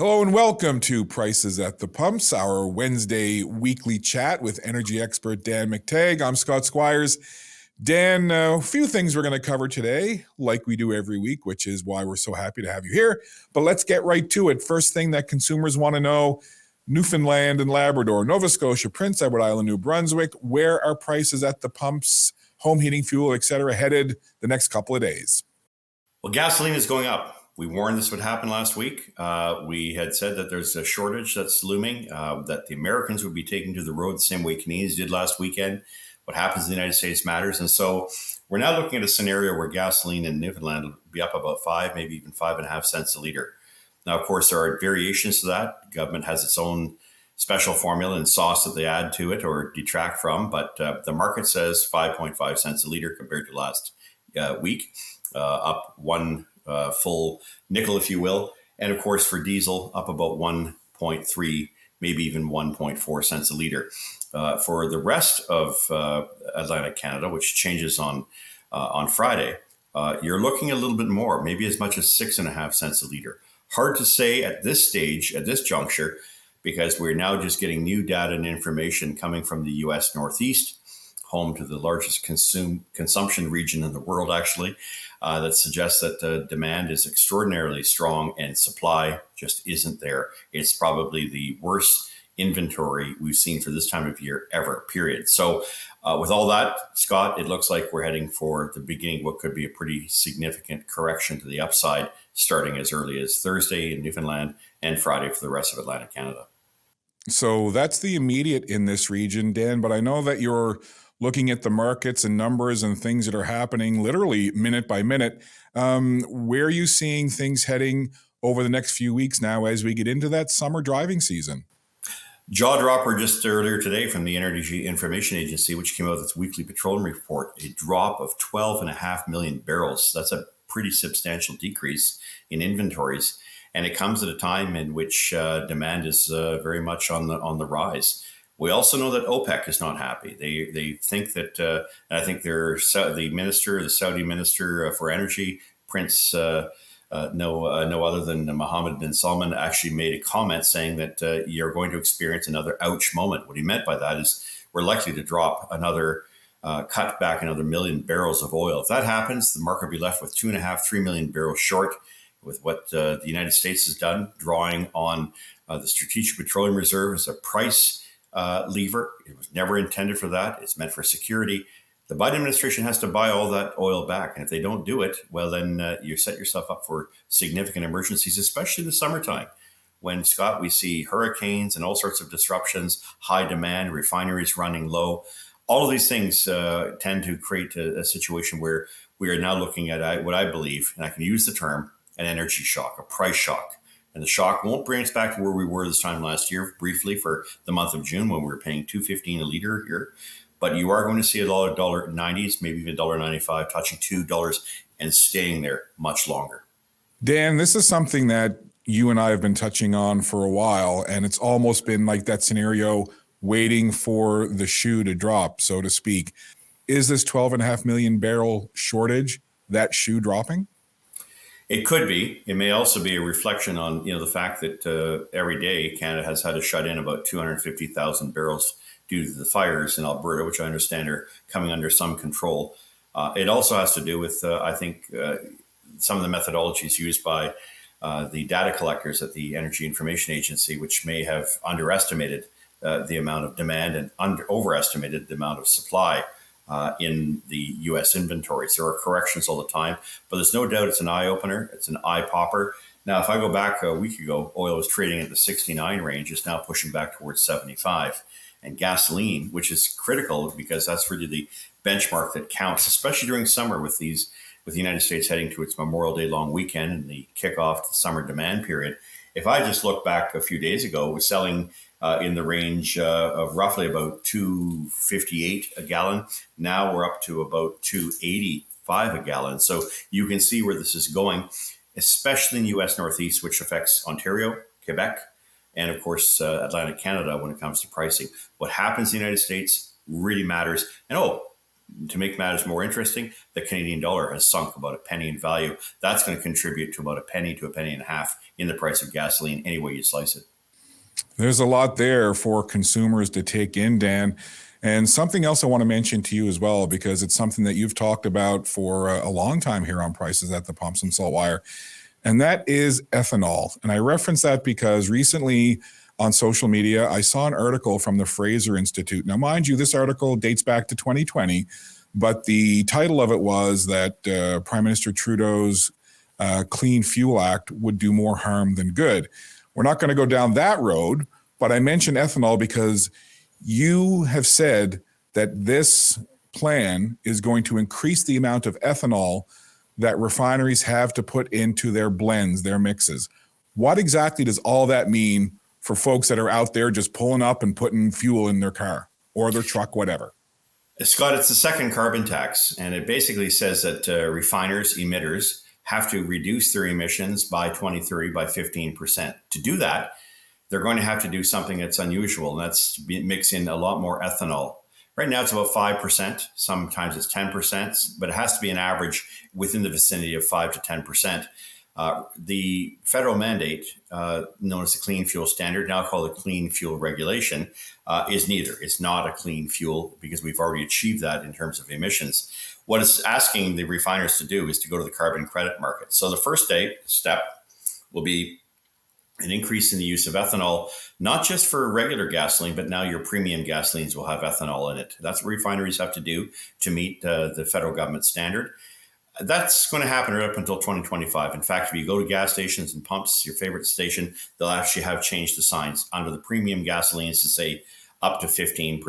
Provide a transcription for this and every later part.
Hello and welcome to Prices at the Pumps, our Wednesday weekly chat with energy expert Dan McTeague. I'm Scott Squires. Dan, a few things we're going to cover today, like we do every week, which is why we're so happy to have you here. But let's get right to it. First thing that consumers want to know, Newfoundland and Labrador, Nova Scotia, Prince Edward Island, New Brunswick, where are prices at the pumps, home heating fuel, etc., headed the next couple of days? Well, gasoline is going up. We warned this would happen last week. We had said that there's a shortage that's looming, that the Americans would be taking to the road the same way Canadians did last weekend. What happens in the United States matters. And so we're now looking at a scenario where gasoline in Newfoundland will be up about 5, maybe even 5.5 cents a litre. Now, of course, there are variations to that. The government has its own special formula and sauce that they add to it or detract from. But the market says 5.5 cents a litre compared to last week, up one full nickel, if you will. And of course, for diesel, up about 1.3, maybe even 1.4 cents a litre. For the rest of Atlantic Canada, which changes on Friday, you're looking a little bit more, maybe as much as 6.5 cents a litre. Hard to say at this stage, at this juncture, because we're now just getting new data and information coming from the U.S. Northeast, home to the largest consumption region in the world, actually, that suggests that demand is extraordinarily strong and supply just isn't there. It's probably the worst inventory we've seen for this time of year ever, period. So with all that, Scott, it looks like we're heading for the beginning of what could be a pretty significant correction to the upside, starting as early as Thursday in Newfoundland and Friday for the rest of Atlantic Canada. So that's the immediate in this region, Dan, but I know that you're looking at the markets and numbers and things that are happening literally minute by minute. Where are you seeing things heading over the next few weeks now as we get into that summer driving season? Jaw dropper just earlier today from the Energy Information Agency, which came out with its weekly petroleum report, a drop of 12.5 million barrels. That's a pretty substantial decrease in inventories. And it comes at a time in which demand is very much on the rise. We also know that OPEC is not happy. They think that, and I think the Saudi minister for energy, Prince, no other than Mohammed bin Salman, actually made a comment saying that you're going to experience another ouch moment. What he meant by that is we're likely to drop another, cut back another million barrels of oil. If that happens, the market will be left with 2.5-3 million barrels short, with what the United States has done, drawing on the Strategic Petroleum Reserve as a price lever. It was never intended for that. It's meant for security. The Biden administration has to buy all that oil back. And if they don't do it, well, then you set yourself up for significant emergencies, especially in the summertime, when, Scott, we see hurricanes and all sorts of disruptions, high demand, refineries running low. All of these things tend to create a situation where we are now looking at what I believe, and I can use the term, an energy shock, a price shock. And the shock won't bring us back to where we were this time last year, briefly for the month of June when we were paying $2.15 a litre here. But you are going to see a lot of $1.90s, maybe even $1.95, touching $2 and staying there much longer. Dan, this is something that you and I have been touching on for a while, and it's almost been like that scenario waiting for the shoe to drop, so to speak. Is this 12.5 million barrel shortage that shoe dropping? It could be. It may also be a reflection on the fact that every day Canada has had to shut in about 250,000 barrels due to the fires in Alberta, which I understand are coming under some control. It also has to do with, I think, some of the methodologies used by the data collectors at the Energy Information Agency, which may have underestimated the amount of demand and overestimated the amount of supply in the U.S. inventories. There are corrections all the time, but there's no doubt it's an eye-opener. It's an eye-popper. Now, if I go back a week ago, oil was trading at the 69 range. It's now pushing back towards 75. And gasoline, which is critical because that's really the benchmark that counts, especially during summer with the United States heading to its Memorial Day long weekend and the kickoff to the summer demand period. If I just look back a few days ago, it was selling in the range of roughly about $2.58 a gallon. Now we're up to about $2.85 a gallon. So you can see where this is going, especially in the U.S. Northeast, which affects Ontario, Quebec, and of course, Atlantic Canada when it comes to pricing. What happens in the United States really matters. And to make matters more interesting, the Canadian dollar has sunk about a penny in value. That's going to contribute to about a penny to a penny and a half in the price of gasoline, any way you slice it. There's a lot there for consumers to take in, Dan. And something else I want to mention to you as well, because it's something that you've talked about for a long time here on Prices at the Pumps and SaltWire, and that is ethanol. And I reference that because recently on social media, I saw an article from the Fraser Institute. Now, mind you, this article dates back to 2020, but the title of it was that Prime Minister Trudeau's Clean Fuel Act would do more harm than good. We're not going to go down that road, but I mentioned ethanol because you have said that this plan is going to increase the amount of ethanol that refineries have to put into their blends, their mixes. What exactly does all that mean for folks that are out there just pulling up and putting fuel in their car or their truck, whatever? Scott, it's the second carbon tax, and it basically says that refiners, emitters, have to reduce their emissions by 2030 by 15%. To do that, they're going to have to do something that's unusual, and that's mix in a lot more ethanol. Right now, it's about 5%. Sometimes it's 10%, but it has to be an average within the vicinity of 5 to 10%. The federal mandate, known as the Clean Fuel Standard, now called the Clean Fuel Regulation, is neither. It's not a clean fuel because we've already achieved that in terms of emissions. What it's asking the refiners to do is to go to the carbon credit market. So the first step will be an increase in the use of ethanol, not just for regular gasoline, but now your premium gasolines will have ethanol in it. That's what refineries have to do to meet the federal government standard. That's going to happen right up until 2025. In fact, if you go to gas stations and pumps, your favorite station, they'll actually have changed the signs under the premium gasolines to say up to 15%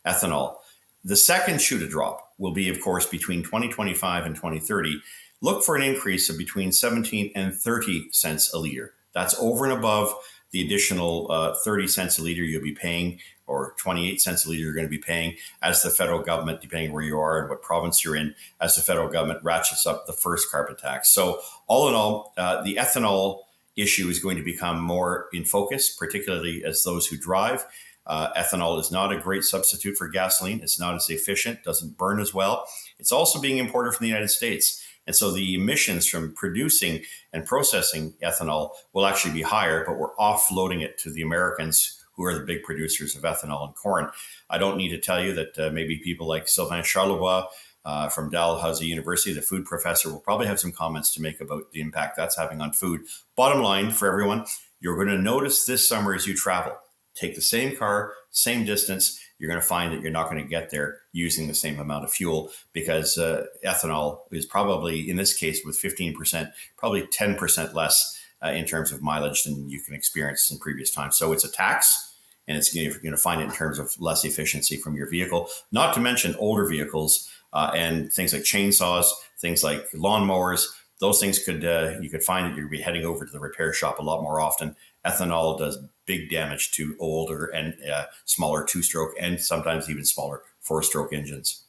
ethanol. The second shoe to drop will be, of course, between 2025 and 2030. Look for an increase of between 17 and 30 cents a liter. That's over and above the additional 30 cents a liter you'll be paying, or 28 cents a liter you're going to be paying as the federal government, depending where you are and what province you're in, as the federal government ratchets up the first carbon tax. So all in all, the ethanol issue is going to become more in focus, particularly as those who drive. Ethanol is not a great substitute for gasoline. It's not as efficient, doesn't burn as well. It's also being imported from the United States. And so the emissions from producing and processing ethanol will actually be higher, but we're offloading it to the Americans, who are the big producers of ethanol and corn. I don't need to tell you that maybe people like Sylvain Charlevoix from Dalhousie University, the food professor, will probably have some comments to make about the impact that's having on food. Bottom line for everyone, you're going to notice this summer as you travel. Take the same car, same distance, you're going to find that you're not going to get there using the same amount of fuel, because ethanol is probably, in this case with 15%, probably 10% less in terms of mileage than you can experience in previous times. So it's a tax, and you're going to find it in terms of less efficiency from your vehicle, not to mention older vehicles and things like chainsaws, things like lawnmowers. Those things you could find that you'd be heading over to the repair shop a lot more often. Ethanol does big damage to older and smaller two-stroke and sometimes even smaller four-stroke engines.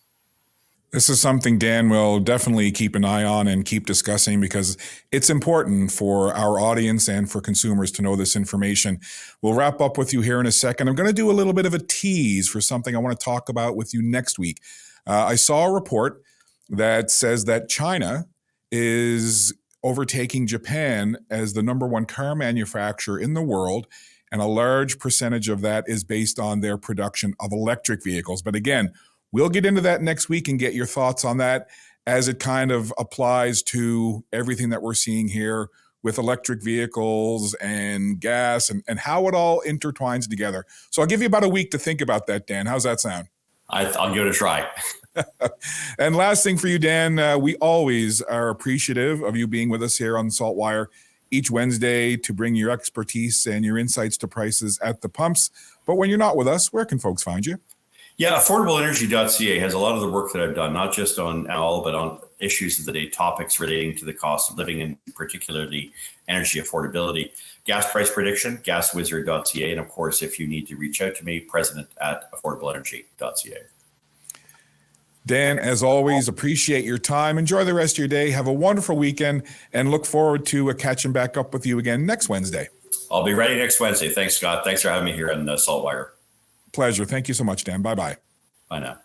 This is something Dan will definitely keep an eye on and keep discussing, because it's important for our audience and for consumers to know this information. We'll wrap up with you here in a second. I'm going to do a little bit of a tease for something I want to talk about with you next week. I saw a report that says that China is overtaking Japan as the number one car manufacturer in the world, and a large percentage of that is based on their production of electric vehicles. But again, we'll get into that next week and get your thoughts on that as it kind of applies to everything that we're seeing here with electric vehicles and gas and how it all intertwines together. So I'll give you about a week to think about that, Dan. How's that sound? I'll give it a try. And last thing for you, Dan, we always are appreciative of you being with us here on SaltWire each Wednesday to bring your expertise and your insights to prices at the pumps. But when you're not with us, where can folks find you? Yeah, affordableenergy.ca has a lot of the work that I've done, not just on ethanol, but on issues of the day, topics relating to the cost of living and particularly energy affordability. Gas price prediction, gaswizard.ca. And of course, if you need to reach out to me, president@affordableenergy.ca. Dan, as always, appreciate your time. Enjoy the rest of your day. Have a wonderful weekend and look forward to catching back up with you again next Wednesday. I'll be ready next Wednesday. Thanks, Scott. Thanks for having me here on SaltWire. Pleasure. Thank you so much, Dan. Bye-bye. Bye now.